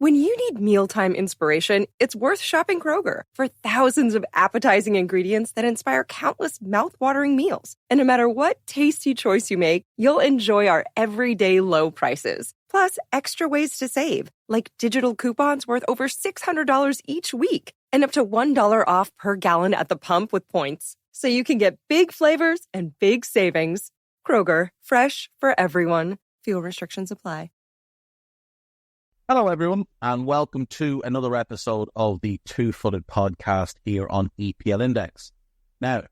When you need mealtime inspiration, it's worth shopping Kroger for thousands of appetizing ingredients that inspire countless mouth-watering meals. And no matter what tasty choice you make, you'll enjoy our everyday low prices. Plus, extra ways to save, like digital coupons worth over $600 each week and up to $1 off per gallon at the pump with points. So you can get big flavors and big savings. Kroger, fresh for everyone. Fuel restrictions apply. Hello, everyone, and welcome to another episode of the Two-Footed Podcast here on EPL Index. Now,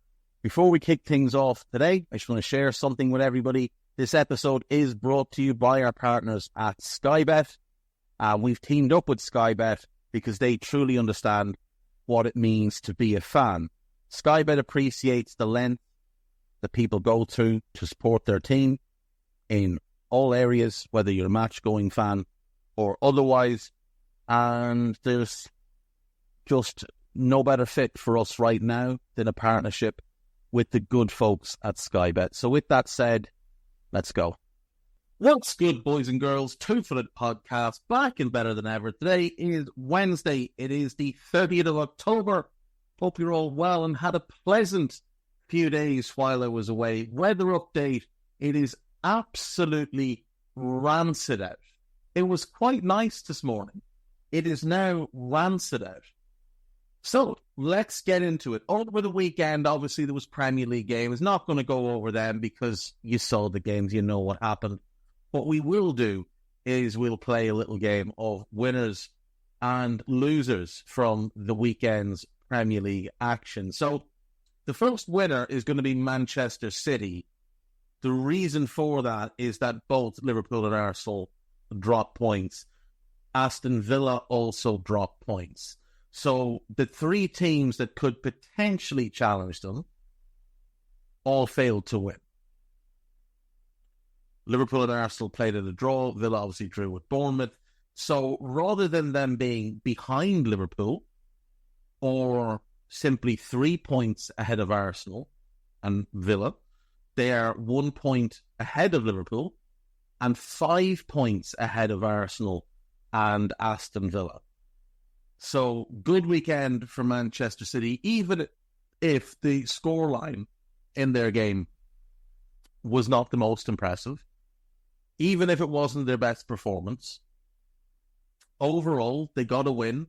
before we kick things off today, I just want to share something with everybody. This episode is brought to you by our partners at Sky Bet. We've teamed up with Sky Bet because they truly understand what it means to be a fan. Sky Bet appreciates the length that people go through to support their team in all areas, whether you're a match-going fan or otherwise, and there's just no better fit for us right now than a partnership with the good folks at Sky Bet. So with that said, let's go. What's good, boys and girls? Two-Footed Podcast, back and better than ever. Today is Wednesday. It is the 30th of October. Hope you're all well and had a pleasant few days while I was away. Weather update, it is absolutely rancid out. It was quite nice this morning. It is now rancid out. So, let's get into it. Over the weekend, obviously, there was Premier League games. Not going to go over them because you saw the games, you know what happened. What we will do is we'll play a little game of winners and losers from the weekend's Premier League action. So, the first winner is going to be Manchester City. The reason for that is that both Liverpool and Arsenal drop points. Aston Villa also dropped points. So the three teams that could potentially challenge them all failed to win. Liverpool and Arsenal played at a draw. Villa obviously drew with Bournemouth. So rather than them being behind Liverpool or simply 3 points ahead of Arsenal and Villa, they are 1 point ahead of Liverpool and 5 points ahead of Arsenal and Aston Villa. So, good weekend for Manchester City, even if the scoreline in their game was not the most impressive, even if it wasn't their best performance. Overall, they got a win,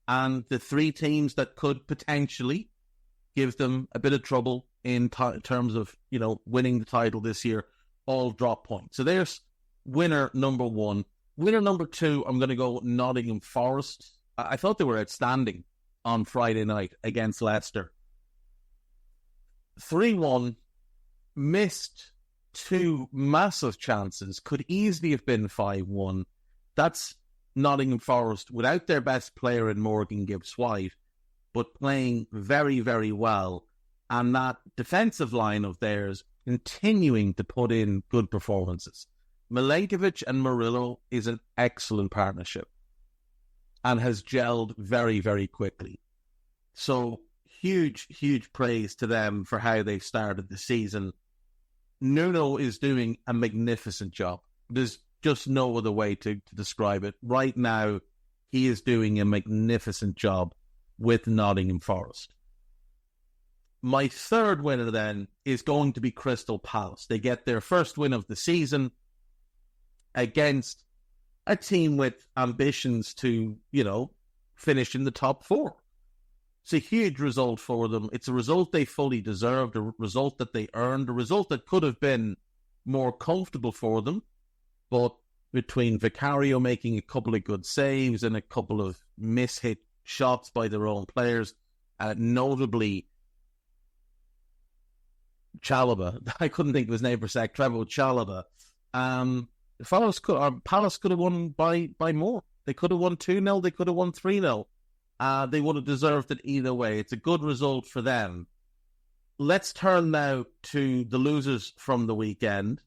and the three teams that could potentially give them a bit of trouble in terms of, winning the title this year, all drop points. So there's winner number one. Winner number two, I'm going to go Nottingham Forest. I thought they were outstanding on Friday night against Leicester. 3-1, missed two massive chances, could easily have been 5-1. That's Nottingham Forest without their best player in Morgan Gibbs-White, but playing very, very well. And that defensive line of theirs continuing to put in good performances. Milenkovic and Murillo is an excellent partnership and has gelled very, very quickly. So huge, huge praise to them for how they started the season. Nuno is doing a magnificent job. There's just no other way to describe it. Right now, he is doing a magnificent job with Nottingham Forest. My third winner then is going to be Crystal Palace. They get their first win of the season against a team with ambitions to, finish in the top four. It's a huge result for them. It's a result they fully deserved, a result that they earned, a result that could have been more comfortable for them. But between Vicario making a couple of good saves and a couple of mishit shots by their own players, notably Chalobah. I couldn't think of his name for a sec. Trevoh Chalobah. Palace could have won by more. They could have won 2-0. They could have won 3-0. They would have deserved it either way. It's a good result for them. Let's turn now to the losers from the weekend.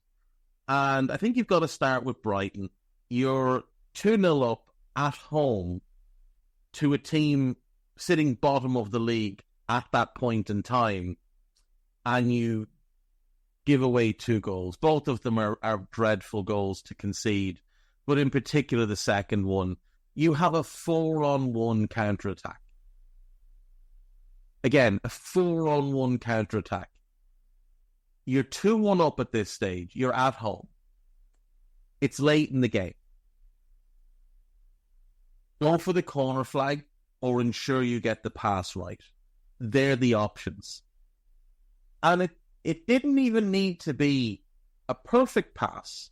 And I think you've got to start with Brighton. You're 2-0 up at home to a team sitting bottom of the league at that point in time, and you give away 2 goals. Both of them are dreadful goals to concede. but in particular the second one, you have a 4-on-1 counter-attack. Again, a 4-on-1 counter-attack. You're 2-1 up at this stage. You're at home. It's late in the game. Go for the corner flag or ensure you get the pass right. They're the options. And it didn't even need to be a perfect pass.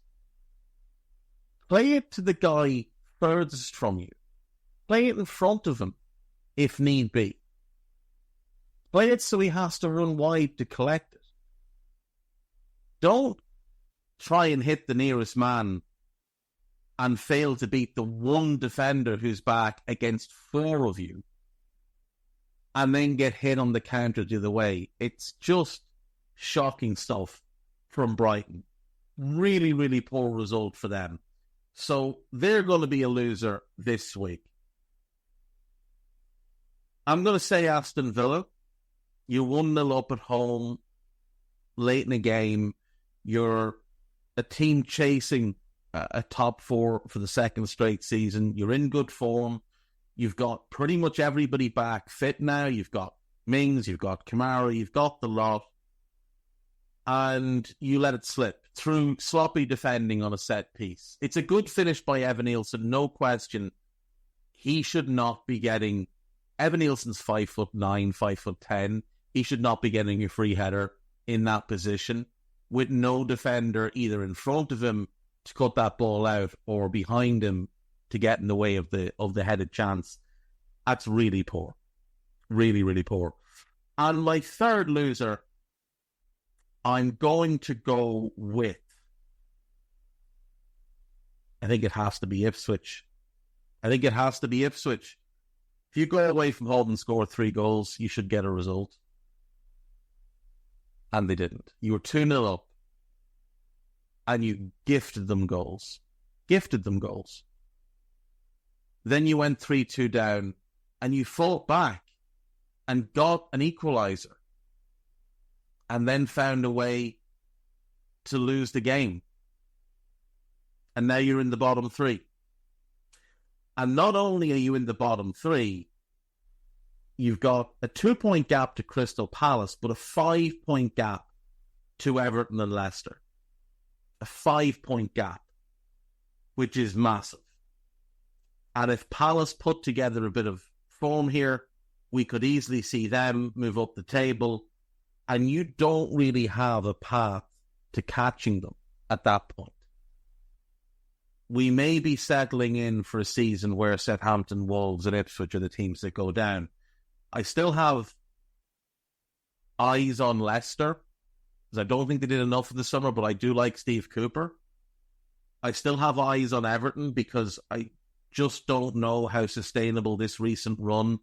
Play it to the guy furthest from you. Play it in front of him, if need be. Play it so he has to run wide to collect it. Don't try and hit the nearest man and fail to beat the one defender who's back against 4 of you and then get hit on the counter the other way. It's just shocking stuff from Brighton. Really, really poor result for them. So they're going to be a loser this week. I'm going to say Aston Villa. You're 1-0 up at home, late in the game. You're a team chasing a top 4 for the second straight season. You're in good form. You've got pretty much everybody back fit now. You've got Mings, you've got Kamara, you've got the lot. And you let it slip through sloppy defending on a set piece. It's a good finish by Evan Nielsen, no question. He should not be getting... Evan Nielsen's 5'9", 5'10". He should not be getting a free header in that position with no defender either in front of him to cut that ball out or behind him to get in the way of the headed chance. That's really poor. Really, really poor. And my third loser, I'm going to go with... I think it has to be Ipswich. If you go away from home and score 3 goals, you should get a result. And they didn't. You were 2-0 up. And you gifted them goals. Then you went 3-2 down. And you fought back. And got an equaliser. And then found a way to lose the game. And now you're in the bottom 3. And not only are you in the bottom 3, you've got a 2-point gap to Crystal Palace, but a 5-point gap to Everton and Leicester. A 5-point gap, which is massive. And if Palace put together a bit of form here, we could easily see them move up the table, and you don't really have a path to catching them at that point. We may be settling in for a season where Southampton, Wolves and Ipswich are the teams that go down. I still have eyes on Leicester, because I don't think they did enough in the summer, but I do like Steve Cooper. I still have eyes on Everton, because I just don't know how sustainable this recent run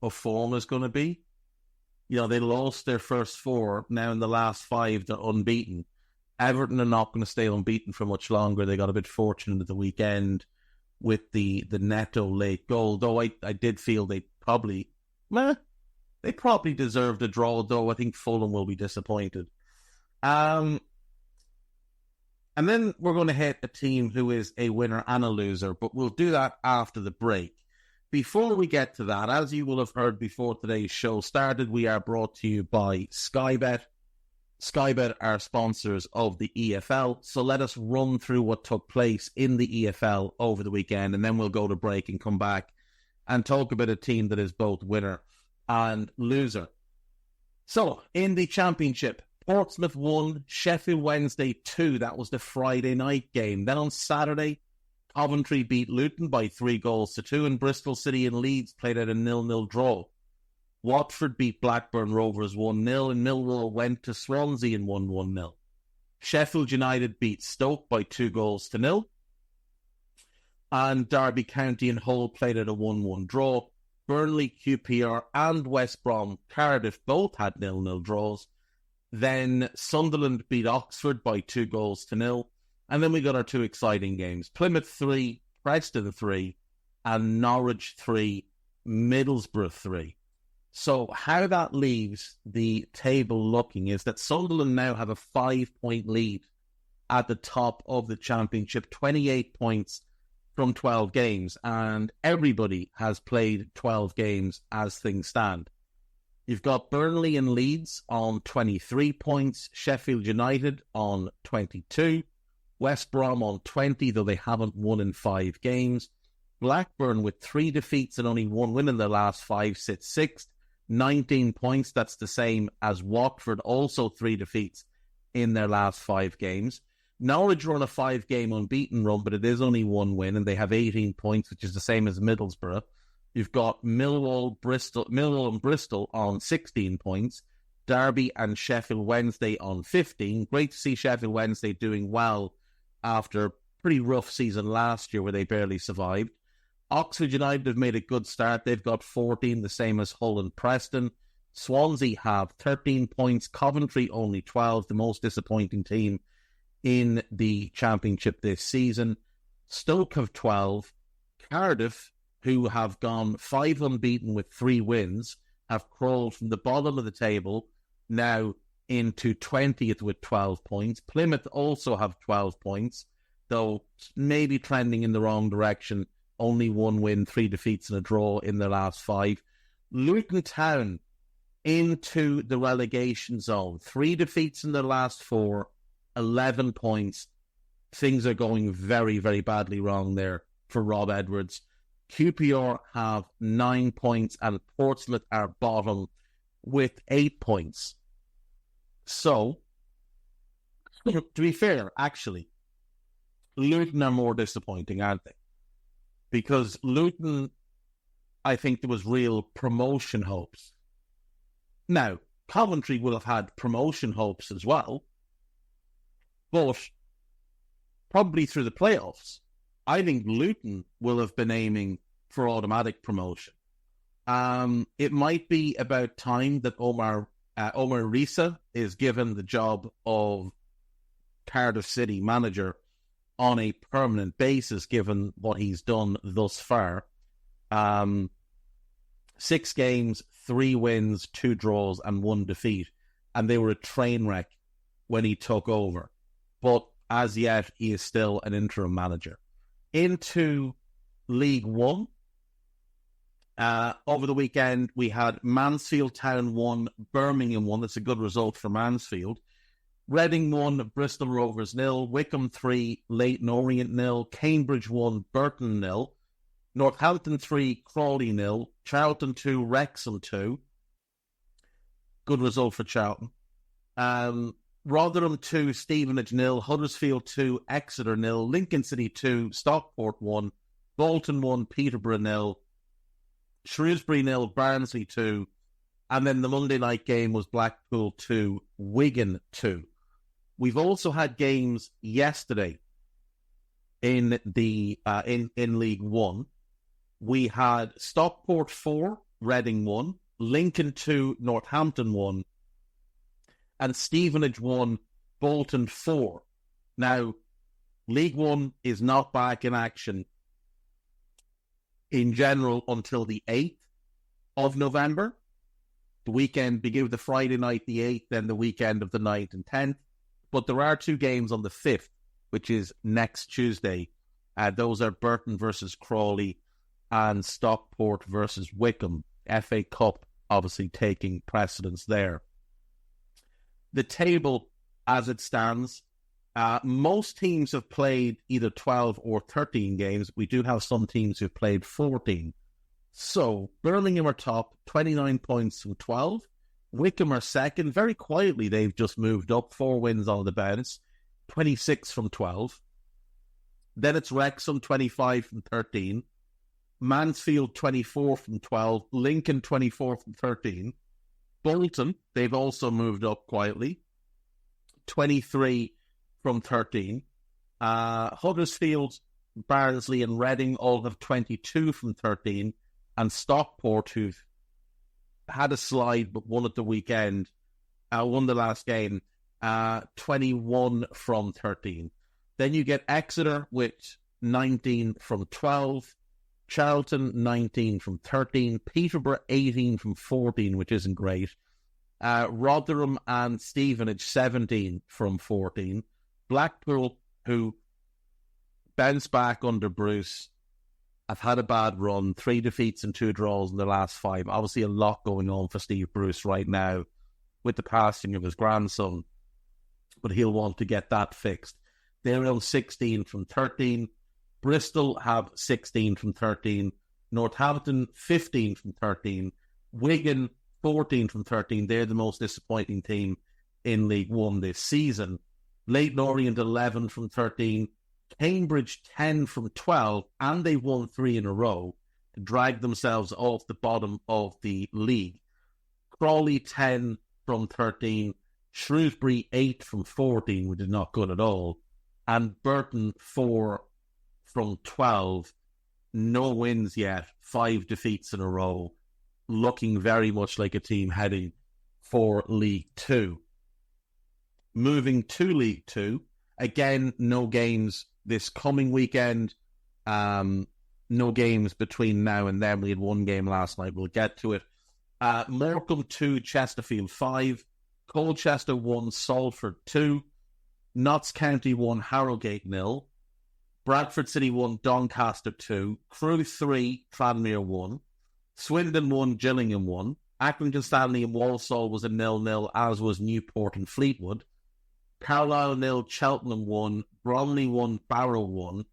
of form is going to be. You know, they lost their first 4. Now in the last 5, they're unbeaten. Everton are not going to stay unbeaten for much longer. They got a bit fortunate at the weekend with the Neto late goal, though I did feel they probably deserved a draw, though I think Fulham will be disappointed. And then we're going to hit a team who is a winner and a loser, but we'll do that after the break. Before we get to that, as you will have heard before today's show started, we are brought to you by Sky Bet. Sky Bet are sponsors of the EFL, so let us run through what took place in the EFL over the weekend, and then we'll go to break and come back and talk about a team that is both winner and loser. So, in the Championship, Portsmouth 1, Sheffield Wednesday 2. That was the Friday night game. Then on Saturday, Coventry beat Luton by 3-2, and Bristol City and Leeds played at a 0-0 draw. Watford beat Blackburn Rovers 1-0, and Millwall went to Swansea and won 1-0. Sheffield United beat Stoke by 2-0. And Derby County and Hull played at a 1-1 draw. Burnley, QPR and West Brom, Cardiff both had 0-0 draws. Then Sunderland beat Oxford by 2-0. And then we got our 2 exciting games. Plymouth 3, Preston 3, and Norwich 3, Middlesbrough 3. So how that leaves the table looking is that Sunderland now have a 5-point lead at the top of the Championship, 28 points from 12 games, and everybody has played 12 games as things stand. You've got Burnley and Leeds on 23 points, Sheffield United on 22, West Brom on 20, though they haven't won in 5 games. Blackburn with 3 defeats and only 1 win in their last 5 sits sixth, 19 points. That's the same as Watford, also 3 defeats in their last 5 games. Norwich are on a 5-game unbeaten run, but it is only 1 win, and they have 18 points, which is the same as Middlesbrough. You've got Millwall and Bristol on 16 points, Derby and Sheffield Wednesday on 15. Great to see Sheffield Wednesday doing well after a pretty rough season last year where they barely survived. Oxford United have made a good start. They've got 14, the same as Hull and Preston. Swansea have 13 points, Coventry only 12, the most disappointing team in the Championship this season. Stoke have 12. Cardiff, who have gone 5 unbeaten with 3 wins, have crawled from the bottom of the table now into 20th with 12 points. Plymouth also have 12 points, though maybe trending in the wrong direction. Only 1 win, 3 defeats and a draw in their last 5. Luton Town into the relegation zone. 3 defeats in their last 4, 11 points. Things are going very, very badly wrong there for Rob Edwards. QPR have 9 points and Portsmouth are bottom with 8 points. So, to be fair, actually, Luton are more disappointing, aren't they? Because Luton, I think there was real promotion hopes. Now, Coventry will have had promotion hopes as well, but probably through the playoffs. I think Luton will have been aiming for automatic promotion. It might be about time that Omar Risa is given the job of Cardiff City manager on a permanent basis, given what he's done thus far. 6 games, 3 wins, 2 draws, and 1 defeat. And they were a train wreck when he took over. But as yet, he is still an interim manager. Into League One. Over the weekend, we had Mansfield Town 1, Birmingham 1. That's a good result for Mansfield. Reading 1, Bristol Rovers 0, Wycombe 3, Leyton Orient 0, Cambridge 1, Burton 0, Northampton 3, Crawley 0, Charlton 2, Wrexham 2. Good result for Charlton. Rotherham 2, Stevenage 0, Huddersfield 2, Exeter 0, Lincoln City 2, Stockport 1, Bolton 1, Peterborough 0, Shrewsbury 0, Barnsley 2, and then the Monday night game was Blackpool 2, Wigan 2. We've also had games yesterday in the in League One. We had Stockport 4, Reading 1, Lincoln 2, Northampton 1, and Stevenage 1, Bolton 4. Now, League One is not back in action in general until the 8th of November. The weekend begins with the Friday night, the 8th, then the weekend of the 9th and 10th. But there are 2 games on the 5th, which is next Tuesday. Those are Burton versus Crawley and Stockport versus Wycombe. FA Cup obviously taking precedence there. The table as it stands, most teams have played either 12 or 13 games. We do have some teams who've played 14. So, Birmingham are top, 29 points from 12. Wycombe are second. Very quietly, they've just moved up, 4 wins on the bounce, 26 from 12. Then it's Wrexham, 25 from 13. Mansfield, 24 from 12. Lincoln, 24 from 13. Bolton, they've also moved up quietly, 23 from 13. Huddersfield, Barnsley and Reading all have 22 from 13. And Stockport, who've had a slide but won at the weekend, won the last game, 21 from 13. Then you get Exeter with 19 from 12. Charlton, 19 from 13. Peterborough, 18 from 14, which isn't great. Rotherham and Stevenage, 17 from 14. Blackpool, who bounced back under Bruce. I've had a bad run, 3 defeats and 2 draws in the last 5. Obviously a lot going on for Steve Bruce right now with the passing of his grandson, but he'll want to get that fixed. They're on 16 from 13. Bristol have 16 from 13. Northampton, 15 from 13. Wigan, 14 from 13. They're the most disappointing team in League One this season. Leyton Orient, 11 from 13. Cambridge, 10 from 12. And they won 3 in a row to drag themselves off the bottom of the league. Crawley, 10 from 13. Shrewsbury, 8 from 14, which is not good at all. And Burton, 4 from 12. No wins yet. 5 defeats in a row. Looking very much like a team heading for League Two. Moving to League Two. Again, no games this coming weekend. No games between now and then. We had 1 game last night. We'll get to it. Morecambe 2, Chesterfield 5. Colchester 1, Salford 2. Notts County 1, Harrogate 0. Bradford City 1, Doncaster 2. Crewe 3, Tranmere 1. Swindon 1, Gillingham 1. Accrington Stanley and Walsall was a 0-0, as was Newport and Fleetwood. Carlisle 0, Cheltenham 1. Bromley 1, Barrow 1.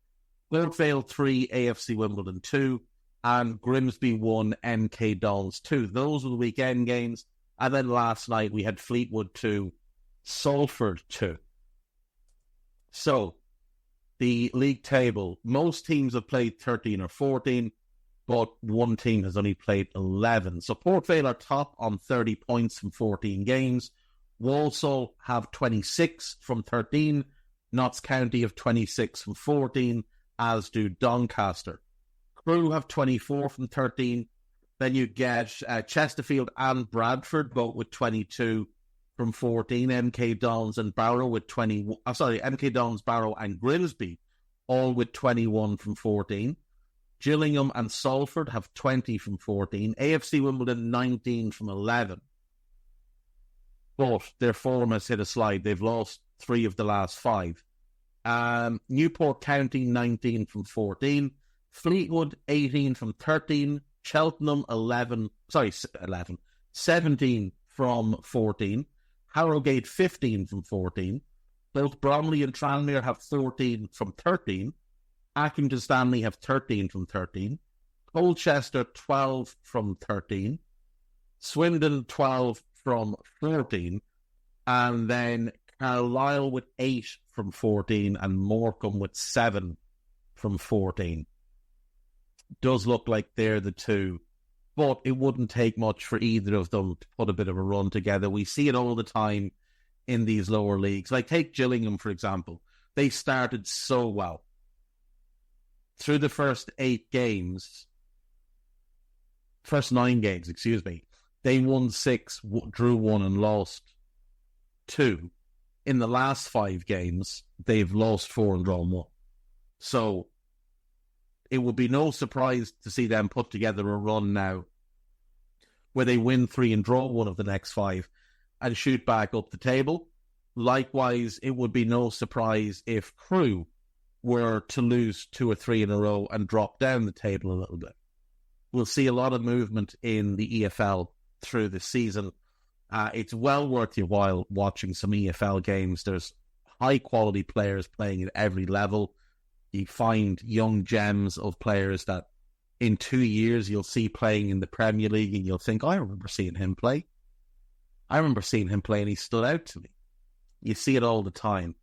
Clearvale 3, AFC Wimbledon 2. And Grimsby 1, MK Dons 2. Those were the weekend games. And then last night we had Fleetwood 2, Salford 2. So, the league table, most teams have played 13 or 14, but 1 team has only played 11. So Port Vale are top on 30 points from 14 games. Walsall have 26 from 13. Notts County have 26 from 14, as do Doncaster. Crewe have 24 from 13. Then you get Chesterfield and Bradford, both with 22 from 14. MK Dons and Barrow with MK Dons, Barrow and Grimsby, all with 21 from 14. Gillingham and Salford have 20 from 14. AFC Wimbledon, 19 from 11. But their form has hit a slide. They've lost 3 of the last 5. Newport County, 19 from 14. Fleetwood, 18 from 13. Cheltenham, 17 from 14. Harrogate, 15 from 14. Both Bromley and Tranmere have 14 from 13. Accrington Stanley have 13 from 13. Colchester, 12 from 13. Swindon, 12 from 14. And then Carlisle with 8 from 14 and Morecambe with 7 from 14. Does look like they're the 2, but it wouldn't take much for either of them to put a bit of a run together. We see it all the time in these lower leagues. Like, take Gillingham, for example. They started so well. Through the first 9 games, they won 6, drew 1 and lost 2. In the last 5 games, they've lost 4 and drawn 1. So it would be no surprise to see them put together a run now where they win 3 and draw 1 of the next 5 and shoot back up the table. Likewise, it would be no surprise if Crewe were to lose 2 or 3 in a row and drop down the table a little bit. We'll see a lot of movement in the EFL through the season. It's well worth your while watching some EFL games. There's high-quality players playing at every level. You find young gems of players that in 2 years you'll see playing in the Premier League and you'll think, I remember seeing him play. And he stood out to me. You see it all the time.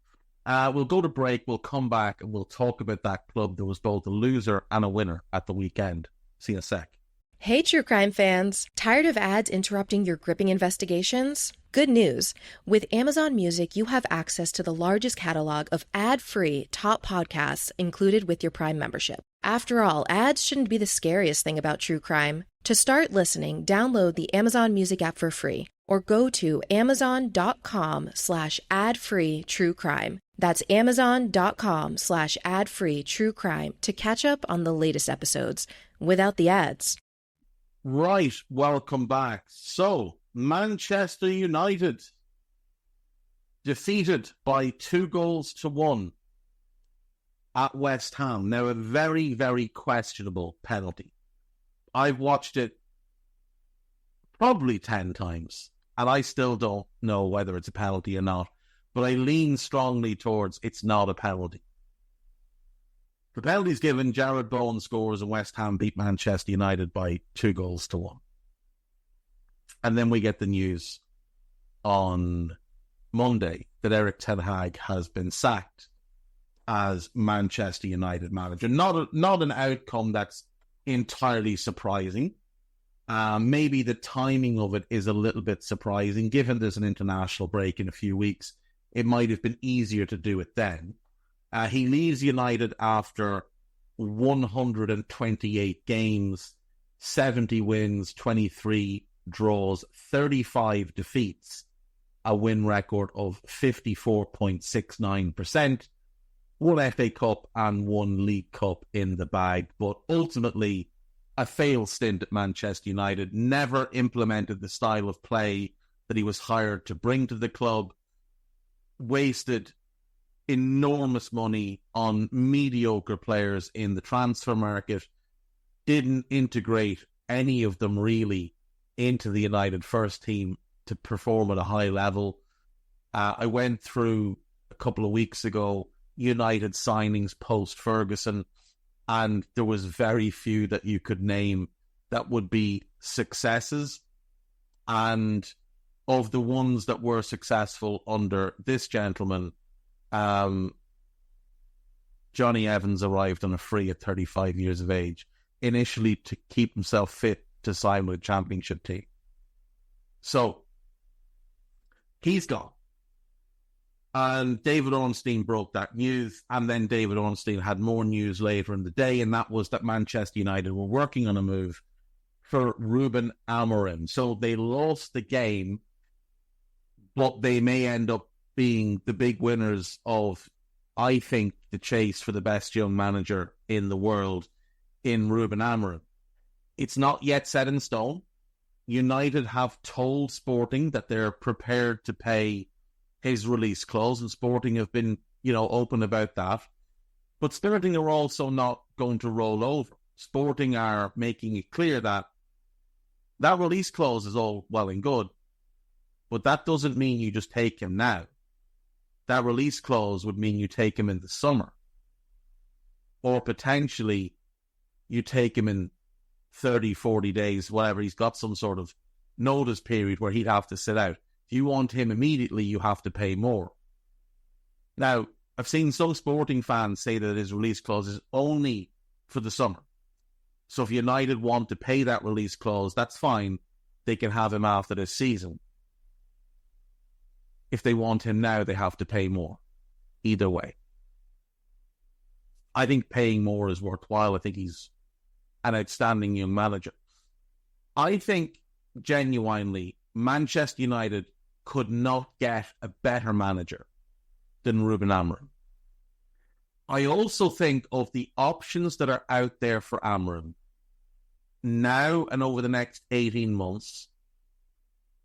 We'll go to break, we'll come back and we'll talk about that club that was both a loser and a winner at the weekend. See you in a sec. Hey, true crime fans. Tired of ads interrupting your gripping investigations? Good news. With Amazon Music, you have access to the largest catalog of ad-free top podcasts included with your Prime membership. After all, ads shouldn't be the scariest thing about true crime. To start listening, download the Amazon Music app for free or go to amazon.com/ad-free true crime. That's amazon.com/ad-free true crime to catch up on the latest episodes without the ads. Right, welcome back. So, Manchester United defeated by 2-1 at West Ham. Now, a very, very questionable penalty. I've watched it probably 10 times, and I still don't know whether it's a penalty or not, but I lean strongly towards it's not a penalty. The penalty's given, Jarrod Bowen scores, and West Ham beat Manchester United by 2-1. And then we get the news on Monday that Ten Hag has been sacked as Manchester United manager. Not an outcome that's entirely surprising. Maybe the timing of it is a little bit surprising. Given there's an international break in a few weeks, it might have been easier to do it then. He leaves United after 128 games, 70 wins, 23 draws, 35 defeats, a win record of 54.69%, one FA Cup and one League Cup in the bag, but ultimately a failed stint at Manchester United, never implemented the style of play that he was hired to bring to the club, wasted enormous money on mediocre players in the transfer market, didn't integrate any of them really into the United first team to perform at a high level. I went through a couple of weeks ago United signings post-Ferguson, and there was very few that you could name that would be successes. And of the ones that were successful under this gentleman, Johnny Evans arrived on a free at 35 years of age, initially to keep himself fit to sign with a championship team. So, he's gone. And David Ornstein broke that news, and then David Ornstein had more news later in the day, and that was that Manchester United were working on a move for Ruben Amorim. So they lost the game, but they may end up being the big winners of, I think, the chase for the best young manager in the world in Ruben Amorim. It's not yet set in stone. United have told Sporting that they're prepared to pay his release clause, and Sporting have been, open about that. But Sporting are also not going to roll over. Sporting are making it clear that that release clause is all well and good, but that doesn't mean you just take him now. That release clause would mean you take him in the summer, or potentially you take him in 30, 40 days, whatever. He's got some sort of notice period where he'd have to sit out. If you want him immediately, you have to pay more. Now, I've seen some Sporting fans say that his release clause is only for the summer. So if United want to pay that release clause, that's fine. They can have him after this season. If they want him now, they have to pay more. Either way. I think paying more is worthwhile. I think he's an outstanding young manager. I think, genuinely, Manchester United could not get a better manager than Ruben Amorim. I also think of the options that are out there for Amorim now and over the next 18 months,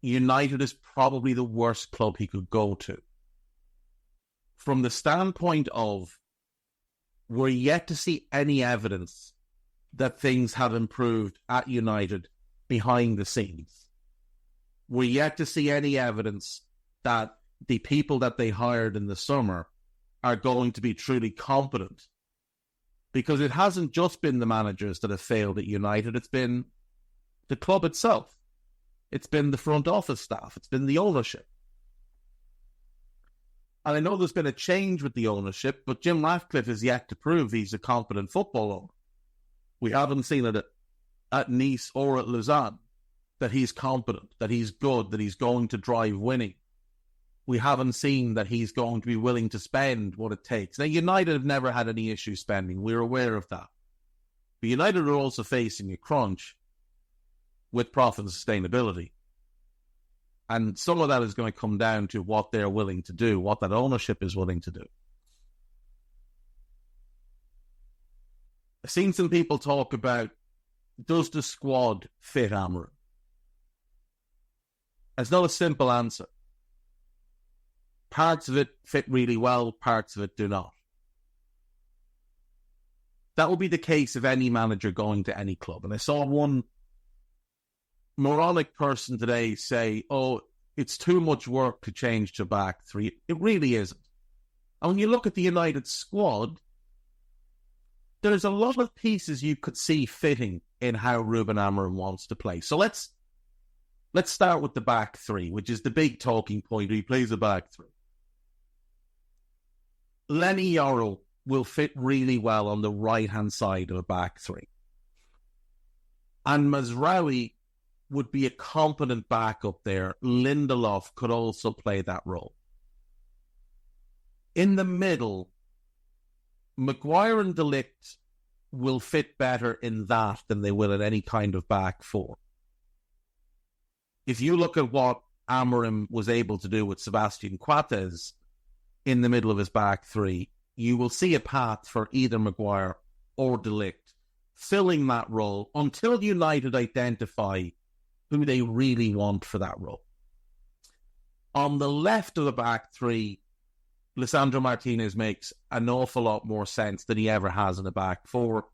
United is probably the worst club he could go to. From the standpoint of, we're yet to see any evidence that things have improved at United behind the scenes. We're yet to see any evidence that the people that they hired in the summer are going to be truly competent. Because it hasn't just been the managers that have failed at United, it's been the club itself. It's been the front office staff. It's been the ownership. And I know there's been a change with the ownership, but Jim Ratcliffe is yet to prove he's a competent football owner. We haven't seen it at Nice or at Lausanne, that he's competent, that he's good, that he's going to drive winning. We haven't seen that he's going to be willing to spend what it takes. Now, United have never had any issue spending. We're aware of that. But United are also facing a crunch with profit and sustainability. And some of that is going to come down to what they're willing to do, what that ownership is willing to do. I've seen some people talk about, does the squad fit Amorim? It's not a simple answer. Parts of it fit really well, parts of it do not. That will be the case of any manager going to any club. And I saw one moronic person today say, oh, it's too much work to change to back three. It really isn't. And when you look at the United squad, there's a lot of pieces you could see fitting in how Ruben Amorim wants to play. So let's start with the back three, which is the big talking point. He plays the back three. Lenny Yoro will fit really well on the right-hand side of a back three. And Mazraoui would be a competent backup there. Lindelof could also play that role. In the middle, Maguire and De Ligt will fit better in that than they will in any kind of back four. If you look at what Amorim was able to do with Sebastian Coates in the middle of his back three, you will see a path for either Maguire or De Ligt filling that role until United identify who they really want for that role. On the left of the back three, Lisandro Martinez makes an awful lot more sense than he ever has in the back four.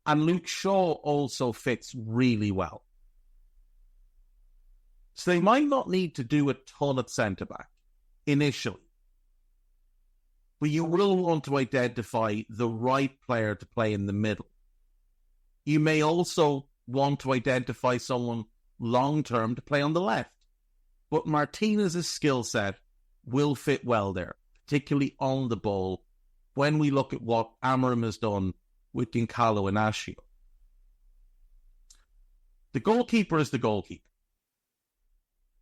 And Luke Shaw also fits really well. So they might not need to do a ton at centre-back initially. But you will want to identify the right player to play in the middle. You may also want to identify someone long-term to play on the left. But Martinez's skill set will fit well there, particularly on the ball, when we look at what Amorim has done with Giancarlo Inacio. The goalkeeper is the goalkeeper.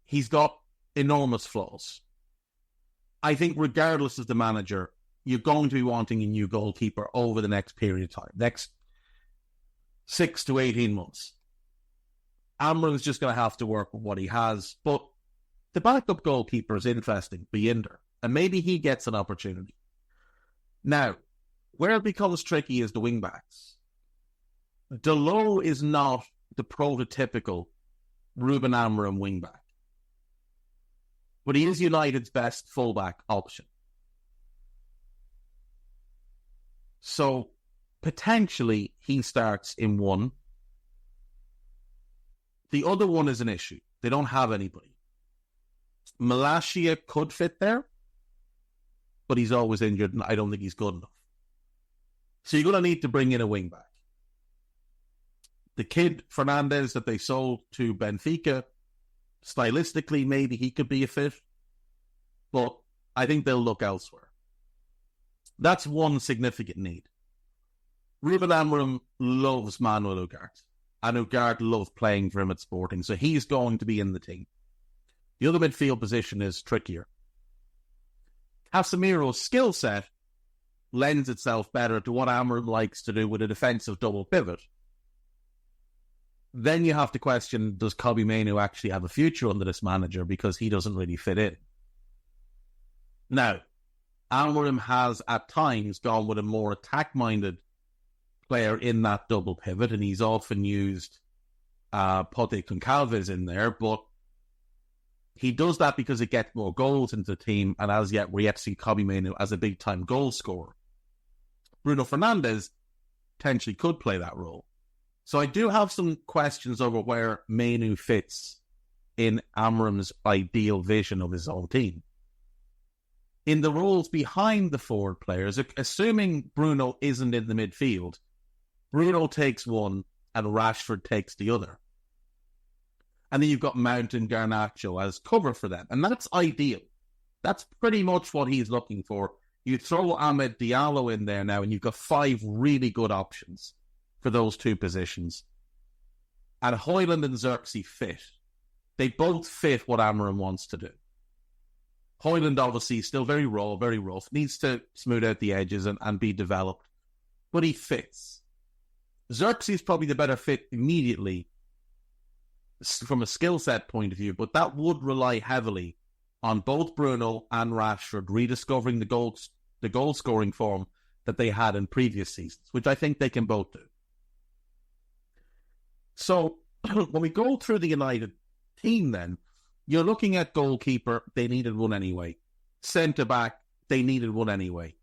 He's got enormous flaws. I think regardless of the manager, you're going to be wanting a new goalkeeper over the next period of time, next 6 to 18 months. Amorim's just going to have to work with what he has, but the backup goalkeeper is interesting, Binder, and maybe he gets an opportunity. Now, where it becomes tricky is the wing-backs. Dalot is not the prototypical Ruben Amorim wing-back, but he is United's best full-back option. So, potentially, he starts in one. The other one is an issue. They don't have anybody. Malacia could fit there, but he's always injured, and I don't think he's good enough. So you're going to need to bring in a wing-back. The kid, Fernandez, that they sold to Benfica, stylistically, maybe he could be a fit, but I think they'll look elsewhere. That's one significant need. Ruben Amorim loves Manuel Ugarte, and Ugarte loved playing for him at Sporting, so he's going to be in the team. The other midfield position is trickier. Casemiro's skill set lends itself better to what Amorim likes to do with a defensive double pivot. Then you have to question, does Kobbie Mainoo actually have a future under this manager, because he doesn't really fit in? Now, Amorim has at times gone with a more attack-minded player in that double pivot, and he's often used Pote Goncalves in there, but he does that because it gets more goals into the team, and as yet we're yet to see Kobbie Mainoo as a big-time goal scorer. Bruno Fernandes potentially could play that role. So I do have some questions over where Mainoo fits in Amorim's ideal vision of his own team. In the roles behind the forward players, assuming Bruno isn't in the midfield, Bruno takes one and Rashford takes the other. And then you've got Mount and Garnacho as cover for them. And that's ideal. That's pretty much what he's looking for. You throw Ahmed Diallo in there now and you've got 5 really good options for those 2 positions. And Højlund and Xerxes fit. They both fit what Amorim wants to do. Højlund obviously is still very raw, very rough, needs to smooth out the edges and be developed. But he fits. Xerxes is probably the better fit immediately from a skill set point of view, but that would rely heavily on both Bruno and Rashford rediscovering the goal scoring form that they had in previous seasons, which I think they can both do. So when we go through the United team then, you're looking at goalkeeper, they needed one anyway. Centre-back, they needed one anyway.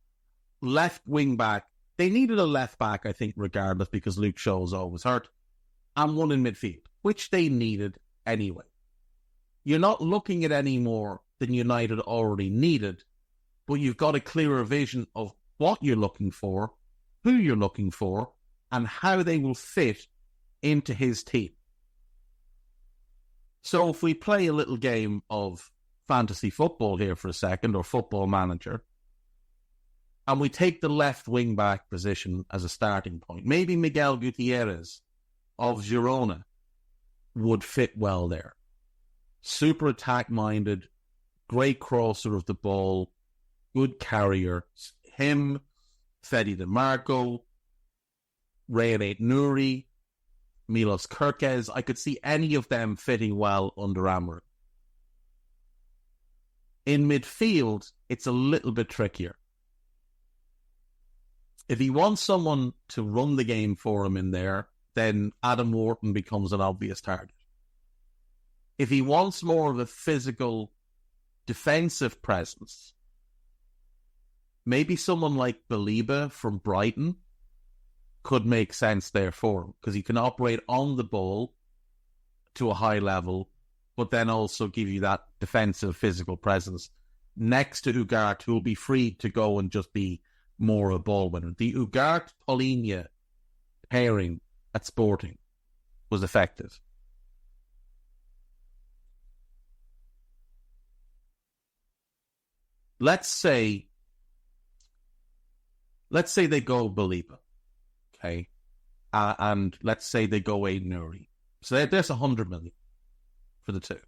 Left wing-back, They needed a left back, I think, regardless, because Luke Shaw's always hurt, and one in midfield, which they needed anyway. You're not looking at any more than United already needed, but you've got a clearer vision of what you're looking for, who you're looking for, and how they will fit into his team. So if we play a little game of fantasy football here for a second, or football manager, and we take the left wing-back position as a starting point, maybe Miguel Gutierrez of Girona would fit well there. Super attack-minded, great crosser of the ball, good carrier. Him, Fede DeMarco, Ryan Nouri, Milos Kerkez. I could see any of them fitting well under Amorim. In midfield, it's a little bit trickier. If he wants someone to run the game for him in there, then Adam Wharton becomes an obvious target. If he wants more of a physical, defensive presence, maybe someone like Baliba from Brighton could make sense there for him, because he can operate on the ball to a high level, but then also give you that defensive, physical presence next to Ugarte, who will be free to go and just be more a ball winner. The Ugarte-Paulinho pairing at Sporting was effective. Let's say they go Baliba, okay, and let's say they go Nouri. So there's 100 million for the two.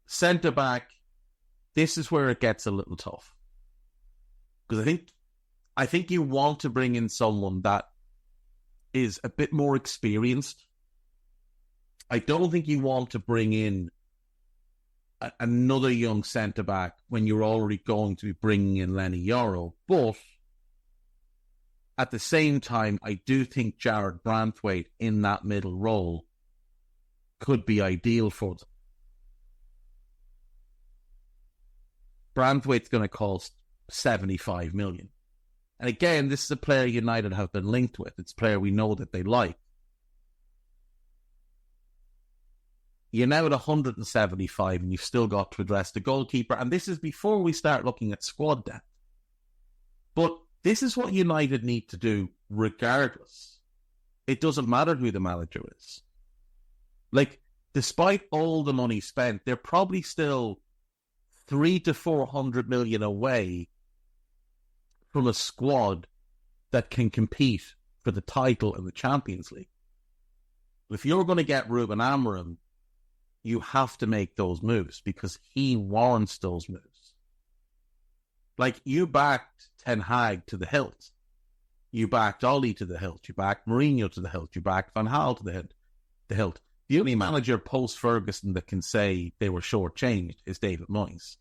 Centre back, this is where it gets a little tough, because I think you want to bring in someone that is a bit more experienced. I don't think you want to bring in another young centre-back when you're already going to be bringing in Lenny Yoro. But at the same time, I do think Jared Branthwaite in that middle role could be ideal for them. Branthwaite's going to cost 75 million. And again, this is a player United have been linked with. It's a player we know that they like. You're now at 175 and you've still got to address the goalkeeper. And this is before we start looking at squad depth. But this is what United need to do regardless. It doesn't matter who the manager is. Like, despite all the money spent, they're probably still 300 to 400 million away from a squad that can compete for the title in the Champions League. If you're going to get Ruben Amorim, you have to make those moves because he warrants those moves. Like, you backed Ten Hag to the hilt. You backed Ollie to the hilt. You backed Mourinho to the hilt. You backed Van Gaal to the hilt. The only manager post-Ferguson that can say they were shortchanged is David Moyes.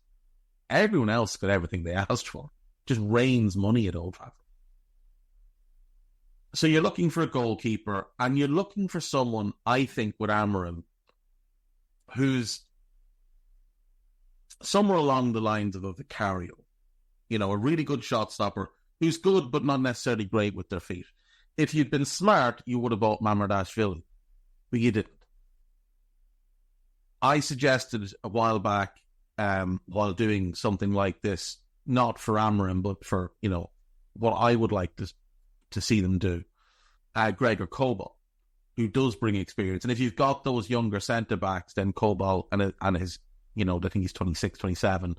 Everyone else got everything they asked for. Just rains money at Old Trafford. So you're looking for a goalkeeper, and you're looking for someone, I think, with Amorim, who's somewhere along the lines of a Vicario. You know, a really good shot stopper who's good but not necessarily great with their feet. If you'd been smart, you would have bought Mamardashvili, but you didn't. I suggested a while back, while doing something like this, not for Amorim, but for, you know, what I would like to see them do, Gregor Kobel, who does bring experience. And if you've got those younger centre-backs, then Kobel and his, you know, I think he's 26, 27,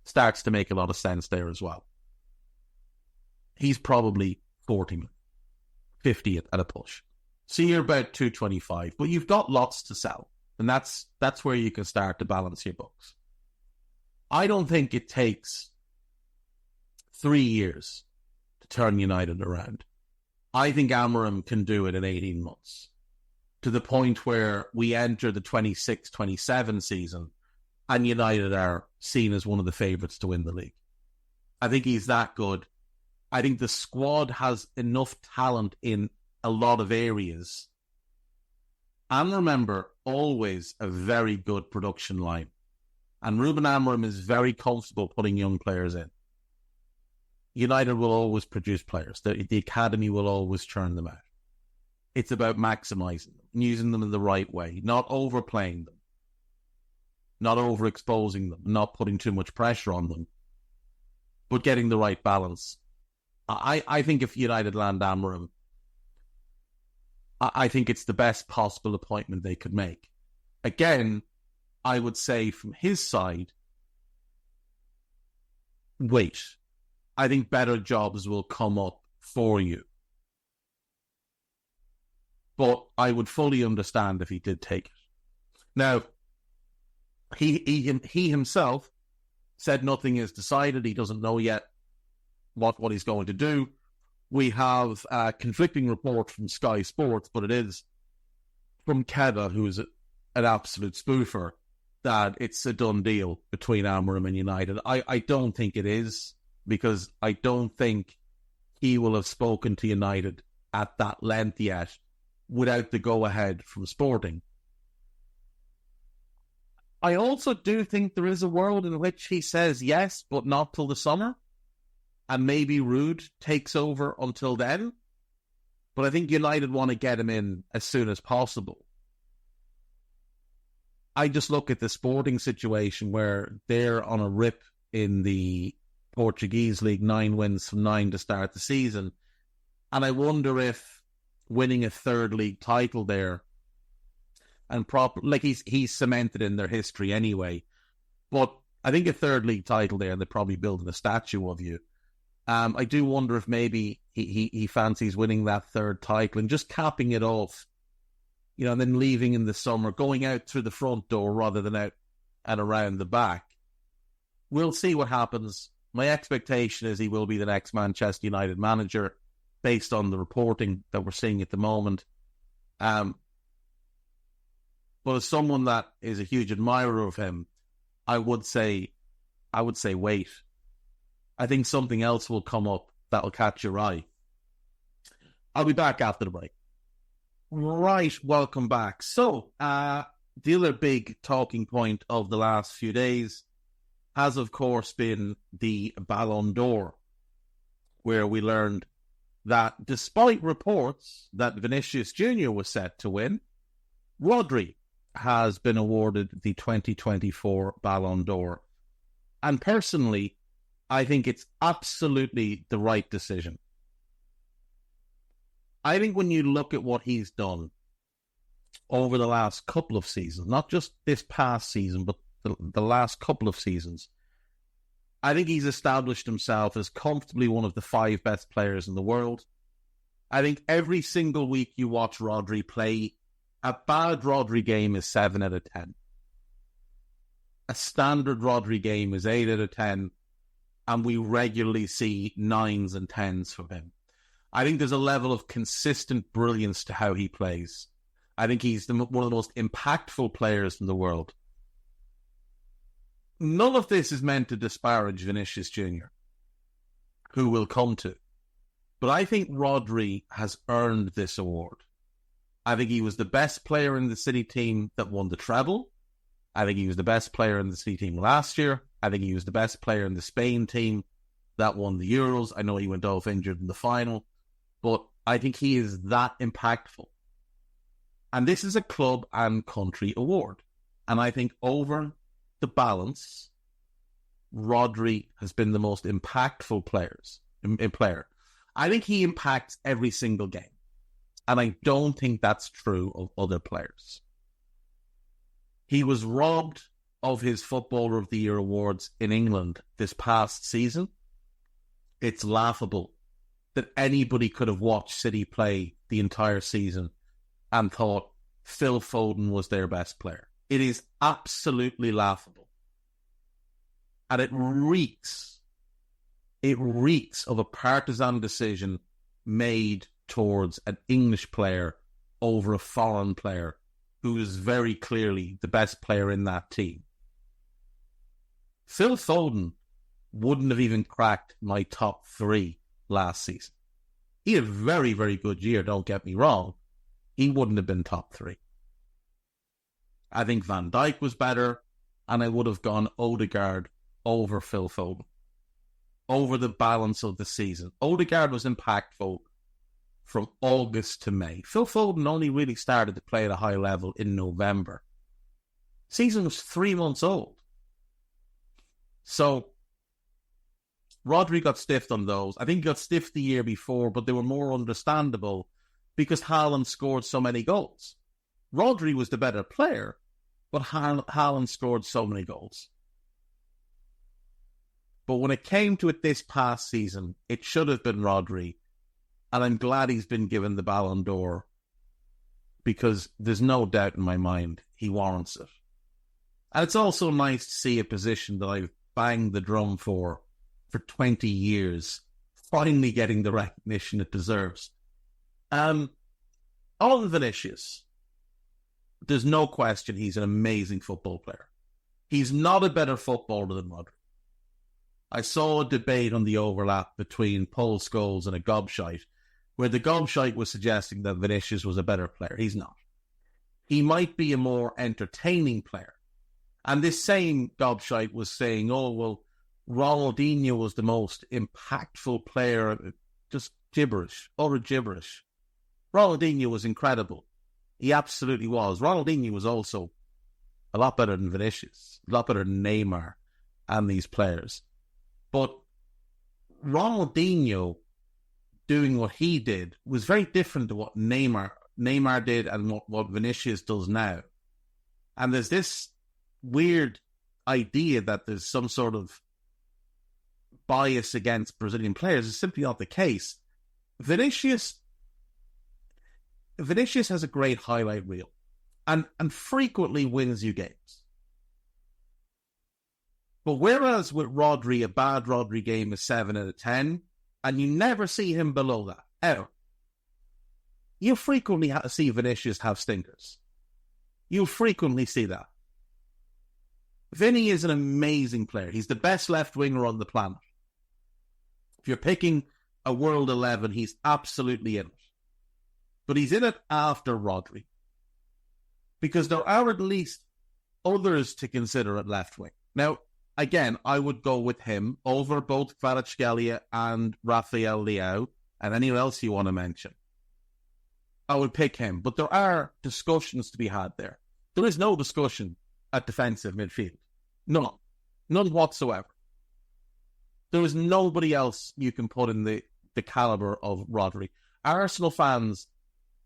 starts to make a lot of sense there as well. He's probably 40, 50 at a push. So you're about 225, but you've got lots to sell. And that's where you can start to balance your books. I don't think it takes 3 years to turn United around. I think Amorim can do it in 18 months, to the point where we enter the 26-27 season and United are seen as one of the favourites to win the league. I think he's that good. I think the squad has enough talent in a lot of areas. And remember, always a very good production line. And Ruben Amorim is very comfortable putting young players in. United will always produce players. The academy will always churn them out. It's about maximising them, using them in the right way, not overplaying them, not overexposing them, not putting too much pressure on them, but getting the right balance. I think if United land Amorim, I think it's the best possible appointment they could make. Again, I would say from his side, wait. I think better jobs will come up for you. But I would fully understand if he did take it. Now, he himself said nothing is decided. He doesn't know yet what he's going to do. We have a conflicting report from Sky Sports, but it is from Keva, who is an absolute spoofer, that it's a done deal between Amorim and United. I don't think it is, because I don't think he will have spoken to United at that length yet without the go-ahead from Sporting. I also do think there is a world in which he says yes, but not till the summer, and maybe Ruud takes over until then. But I think United want to get him in as soon as possible. I just look at the Sporting situation where they're on a rip in the Portuguese League, 9 wins from 9 to start the season. And I wonder if winning a third league title there, and he's cemented in their history anyway, but I think a third league title there, and they're probably building a statue of you. I do wonder if maybe he fancies winning that third title and just capping it off, and then leaving in the summer, going out through the front door rather than out and around the back. We'll see what happens. My expectation is he will be the next Manchester United manager, based on the reporting that we're seeing at the moment. But as someone that is a huge admirer of him, I would say wait. I think something else will come up that'll catch your eye. I'll be back after the break. Right, welcome back. So, the other big talking point of the last few days has, of course, been the Ballon d'Or, where we learned that despite reports that Vinicius Jr. was set to win, Rodri has been awarded the 2024 Ballon d'Or. And personally, I think it's absolutely the right decision. I think when you look at what he's done over the last couple of seasons, not just this past season, but the last couple of seasons, I think he's established himself as comfortably one of the 5 best players in the world. I think every single week you watch Rodri play, a bad Rodri game is 7 out of 10. A standard Rodri game is 8 out of 10, and we regularly see 9s and 10s from him. I think there's a level of consistent brilliance to how he plays. I think he's one of the most impactful players in the world. None of this is meant to disparage Vinicius Jr., who we'll come to. But I think Rodri has earned this award. I think he was the best player in the City team that won the treble. I think he was the best player in the City team last year. I think he was the best player in the Spain team that won the Euros. I know he went off injured in the final, but I think he is that impactful. And this is a club and country award. And I think over the balance, Rodri has been the most impactful player. I think he impacts every single game. And I don't think that's true of other players. He was robbed of his Footballer of the Year awards in England this past season. It's laughable that anybody could have watched City play the entire season and thought Phil Foden was their best player. It is absolutely laughable. And it reeks of a partisan decision made towards an English player over a foreign player who is very clearly the best player in that team. Phil Foden wouldn't have even cracked my top 3 last season. He had a very, very good year, don't get me wrong. He wouldn't have been top 3. I think Van Dijk was better, and I would have gone Odegaard over Phil Foden. over the balance of the season. Odegaard was impactful from August to May. Phil Foden only really started to play at a high level in November. Season was 3 months old. So Rodri got stiffed on those. I think he got stiffed the year before, but they were more understandable because Haaland scored so many goals. Rodri was the better player, but Haaland scored so many goals. But when it came to it this past season, it should have been Rodri. And I'm glad he's been given the Ballon d'Or because there's no doubt in my mind he warrants it. And it's also nice to see a position that I've banged the drum for 20 years, finally getting the recognition it deserves. On Vinicius, there's no question he's an amazing football player. He's not a better footballer than Rodri. I saw a debate on the overlap between Paul Scholes and a gobshite, where the gobshite was suggesting that Vinicius was a better player. He's not. He might be a more entertaining player. And this same gobshite was saying, oh, well, Ronaldinho was the most impactful player. Just gibberish, utter gibberish. Ronaldinho was incredible. He absolutely was. Ronaldinho was also a lot better than Vinicius, a lot better than Neymar and these players. But Ronaldinho doing what he did was very different to what Neymar did and what Vinicius does now. And there's this weird idea that there's some sort of bias against Brazilian players. It's simply not the case. Vinicius has a great highlight reel and frequently wins you games. But whereas with Rodri, a bad Rodri game is 7 out of 10, and you never see him below that, ever. You frequently see Vinicius have stinkers. You frequently see that. Vinny is an amazing player. He's the best left winger on the planet. If you're picking a World 11, he's absolutely in it. But he's in it after Rodri. Because there are at least others to consider at left wing. Now, again, I would go with him over both Kvaratskhelia and Rafael Leao and anyone else you want to mention. I would pick him. But there are discussions to be had there. There is no discussion at defensive midfield. None. None whatsoever. There is nobody else you can put in the calibre of Rodri. Arsenal fans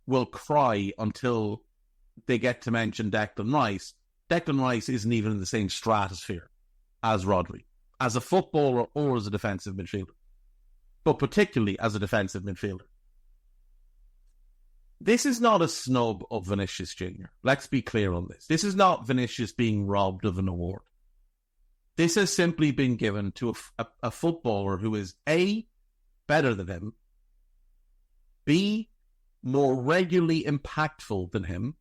will cry until they get to mention Declan Rice. Declan Rice isn't even in the same stratosphere as Rodri, as a footballer or as a defensive midfielder, but particularly as a defensive midfielder. This is not a snub of Vinicius Jr. Let's be clear on this. This is not Vinicius being robbed of an award. This has simply been given to a footballer who is A, better than him, B, more regularly impactful than him,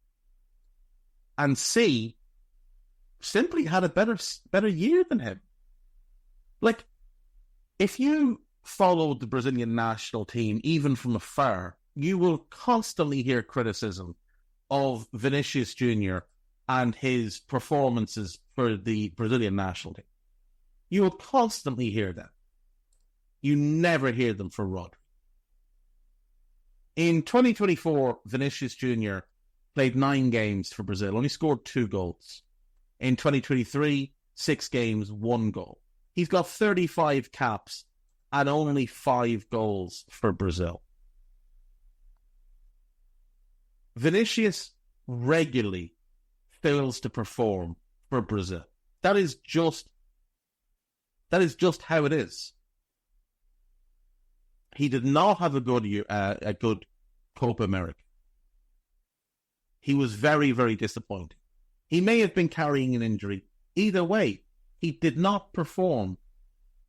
and C, simply had a better year than him. Like, if you followed the Brazilian national team, even from afar, you will constantly hear criticism of Vinicius Jr. and his performances for the Brazilian national team. You will constantly hear them. You never hear them for Rodri. In 2024, Vinicius Jr. played 9 games for Brazil, only scored 2 goals. In 2023, 6 games, 1 goal. He's got 35 caps and only 5 goals for Brazil. Vinicius regularly fails to perform for Brazil. That is just how it is. He did not have a good Copa America. He was very, very disappointing. He may have been carrying an injury. Either way, he did not perform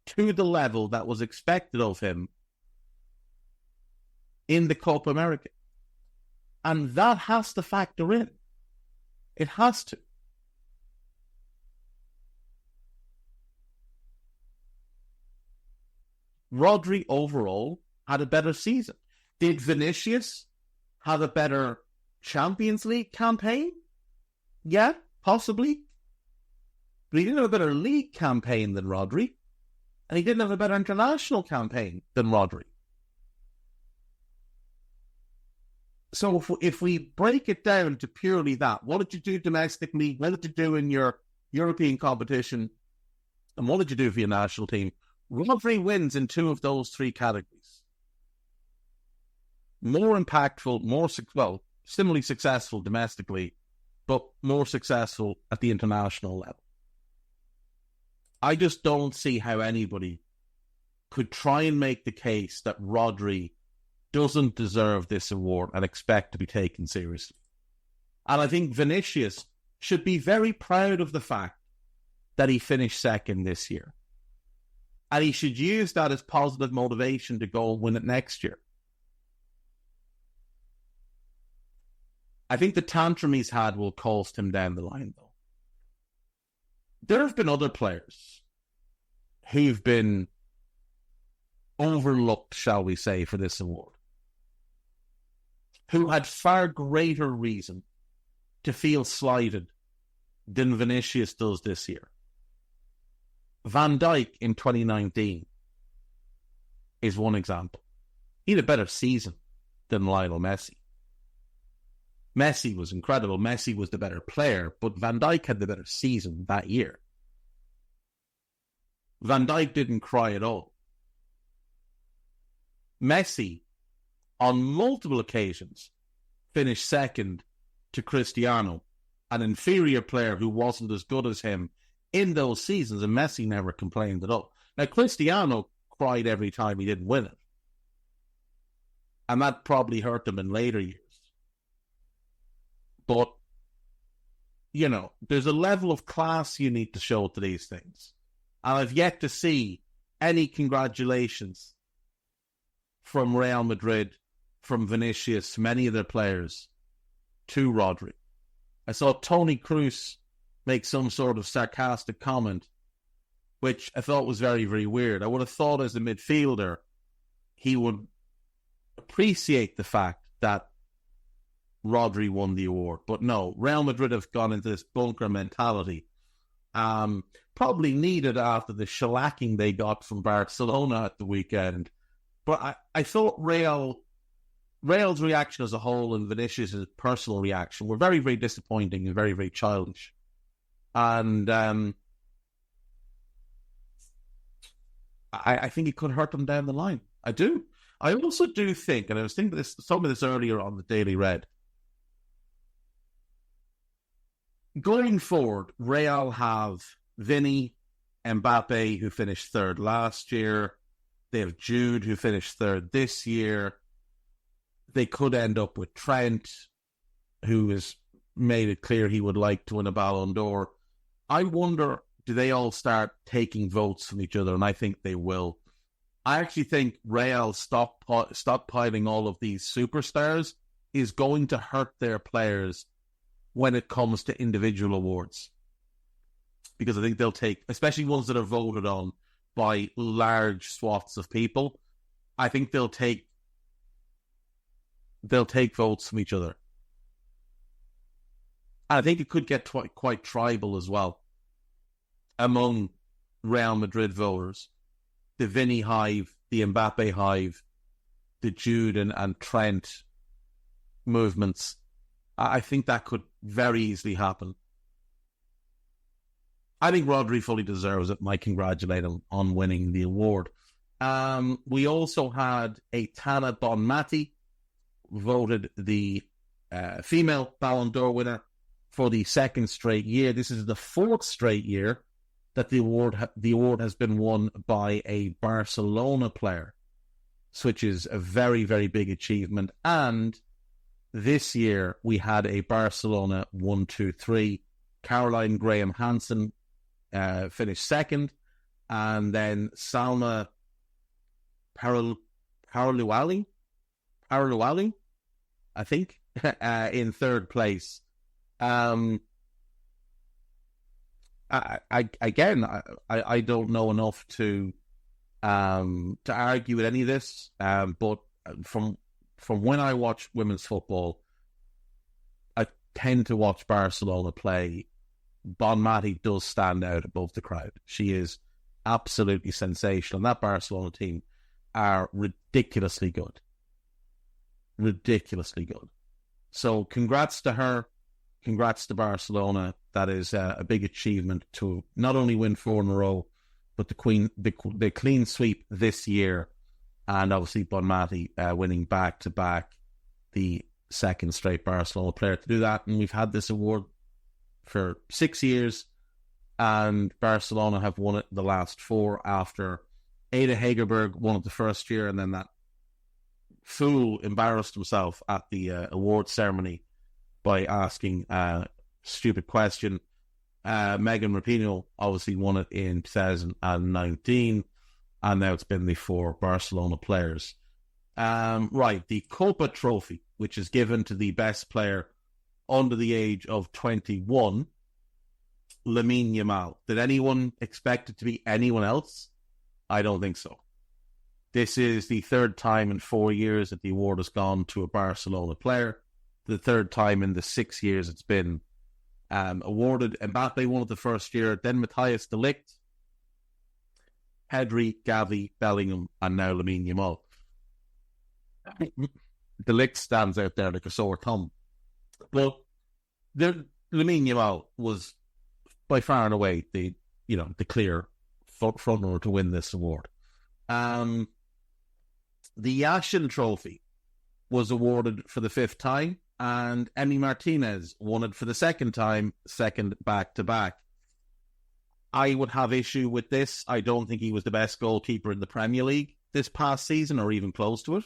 to the level that was expected of him in the Copa America. And that has to factor in. It has to. Rodri overall had a better season. Did Vinicius have a better Champions League campaign? Yeah, possibly. But he didn't have a better league campaign than Rodri. And he didn't have a better international campaign than Rodri. So if we break it down to purely that, what did you do domestically? What did you do in your European competition? And what did you do for your national team? Rodri wins in 2 of those 3 categories. More impactful, similarly successful domestically, but more successful at the international level. I just don't see how anybody could try and make the case that Rodri doesn't deserve this award and expect to be taken seriously. And I think Vinicius should be very proud of the fact that he finished second this year. And he should use that as positive motivation to go and win it next year. I think the tantrum he's had will cost him down the line, though. There have been other players who've been overlooked, shall we say, for this award, who had far greater reason to feel slighted than Vinicius does this year. Van Dijk in 2019 is one example. He had a better season than Lionel Messi. Messi was incredible. Messi was the better player, but Van Dijk had the better season that year. Van Dijk didn't cry at all. Messi, on multiple occasions, finished second to Cristiano, an inferior player who wasn't as good as him in those seasons, and Messi never complained at all. Now, Cristiano cried every time he didn't win it, and that probably hurt him in later years. But, you know, there's a level of class you need to show to these things. And I've yet to see any congratulations from Real Madrid, from Vinicius, from any of their players, to Rodri. I saw Toni Kroos make some sort of sarcastic comment, which I thought was very, very weird. I would have thought as a midfielder, he would appreciate the fact that Rodri won the award. But no, Real Madrid have gone into this bunker mentality. Probably needed after the shellacking they got from Barcelona at the weekend. But I thought Real's reaction as a whole and Vinicius' personal reaction were very, very disappointing and very, very childish. And I think it could hurt them down the line. I do. I also do think, and I was thinking some of this earlier on the Daily Red, going forward, Real have Vinny, Mbappe, who finished third last year. They have Jude, who finished third this year. They could end up with Trent, who has made it clear he would like to win a Ballon d'Or. I wonder, do they all start taking votes from each other? And I think they will. I actually think Real stockpiling all of these superstars is going to hurt their players when it comes to individual awards. Because I think they'll take, especially ones that are voted on by large swaths of people, I think they'll take votes from each other. And I think it could get quite tribal as well among Real Madrid voters. The Vinny hive, the Mbappe hive, the Jude and Trent movements. I think that could very easily happen. I think Rodri fully deserves it. I congratulate him on winning the award. We also had Aitana Bonmati voted the female Ballon d'Or winner for the second straight year. This is the 4th straight year that the award has been won by a Barcelona player, which is a very, very big achievement. And this year we had a Barcelona 1-2-3. Caroline Graham Hansen finished second, and then Salma Paraluali, I think, in third place. I don't know enough to argue with any of this, but from when I watch women's football, I tend to watch Barcelona play. Bonmati does stand out above the crowd. She is absolutely sensational. That Barcelona team are ridiculously good. Ridiculously good. So congrats to her. Congrats to Barcelona. That is a big achievement to not only win 4 in a row, but the clean sweep this year. And obviously Bonmati winning back-to-back, the second straight Barcelona player to do that. And we've had this award for 6 years, and Barcelona have won it the last 4 after Ada Hegerberg won it the first year, and then that fool embarrassed himself at the award ceremony by asking a stupid question. Megan Rapinoe obviously won it in 2019, and now it's been the 4 Barcelona players. Right, the Copa Trophy, which is given to the best player under the age of 21, Lamine Yamal. Did anyone expect it to be anyone else? I don't think so. This is the 3rd time in 4 years that the award has gone to a Barcelona player. The 3rd time in the 6 years it's been awarded. Mbappe won it the first year, then Matthias de Ligt, Pedri, Gavi, Bellingham, and now Lamine Yamal. De Ligt stands out there like a sore thumb. Well, Lamine Yamal was by far and away the clear frontrunner to win this award. The Yashin Trophy was awarded for the 5th time, and Emi Martinez won it for the 2nd time, second back-to-back. I would have issue with this. I don't think he was the best goalkeeper in the Premier League this past season, or even close to it.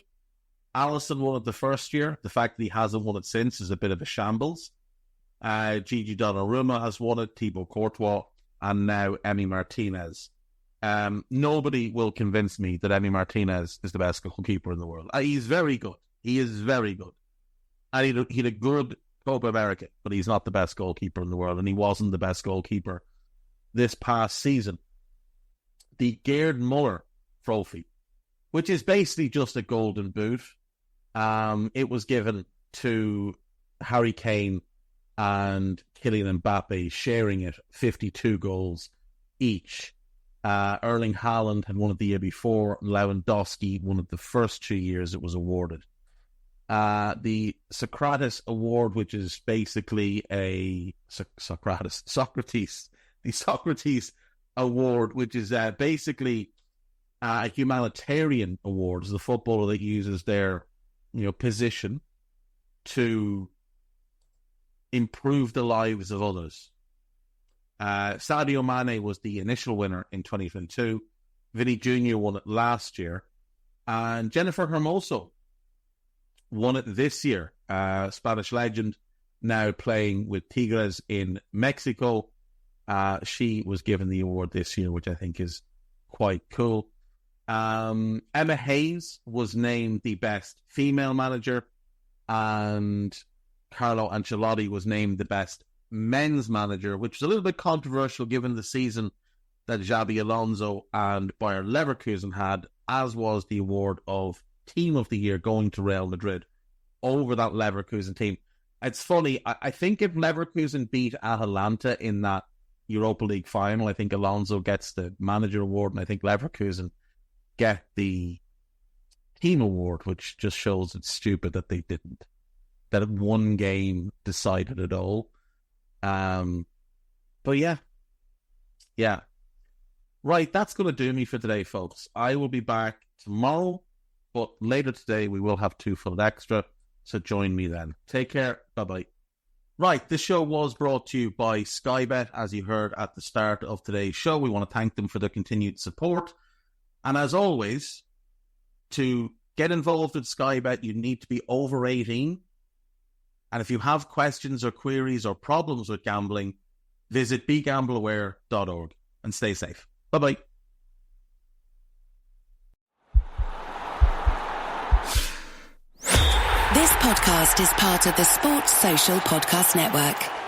Alisson won it the first year. The fact that he hasn't won it since is a bit of a shambles. Gigi Donnarumma has won it, Thibaut Courtois, and now Emi Martinez. Nobody will convince me that Emi Martinez is the best goalkeeper in the world. He's very good. He is very good. And he had a good Copa America, but he's not the best goalkeeper in the world, and he wasn't the best goalkeeper this past season. The Gerd Muller Trophy, which is basically just a golden boot. It was given to Harry Kane and Kylian Mbappe, sharing it, 52 goals each. Erling Haaland had won it the year before. Lewandowski won it the first 2 years it was awarded. The Socrates Award, which is basically the Socrates Award, which is basically a humanitarian award. It's the footballer that uses their position to improve the lives of others. Sadio Mane was the initial winner in 2022. Vinny Jr. won it last year. And Jennifer Hermoso won it this year. Spanish legend, now playing with Tigres in Mexico. She was given the award this year, which I think is quite cool. Emma Hayes was named the best female manager, and Carlo Ancelotti was named the best men's manager, which is a little bit controversial given the season that Xabi Alonso and Bayer Leverkusen had, as was the award of Team of the Year going to Real Madrid over that Leverkusen team. It's funny, I think if Leverkusen beat Atalanta in that Europa League final, I think Alonso gets the manager award, and I think Leverkusen get the team award, which just shows it's stupid that they didn't. That one game decided it all. But yeah. Right, that's going to do me for today, folks. I will be back tomorrow, but later today we will have 2 Full Extra, so join me then. Take care. Bye-bye. Right, this show was brought to you by Sky Bet, as you heard at the start of today's show. We want to thank them for their continued support. And as always, to get involved with Sky Bet, you need to be over 18. And if you have questions or queries or problems with gambling, visit begambleaware.org and stay safe. Bye-bye. This podcast is part of the Sports Social Podcast Network.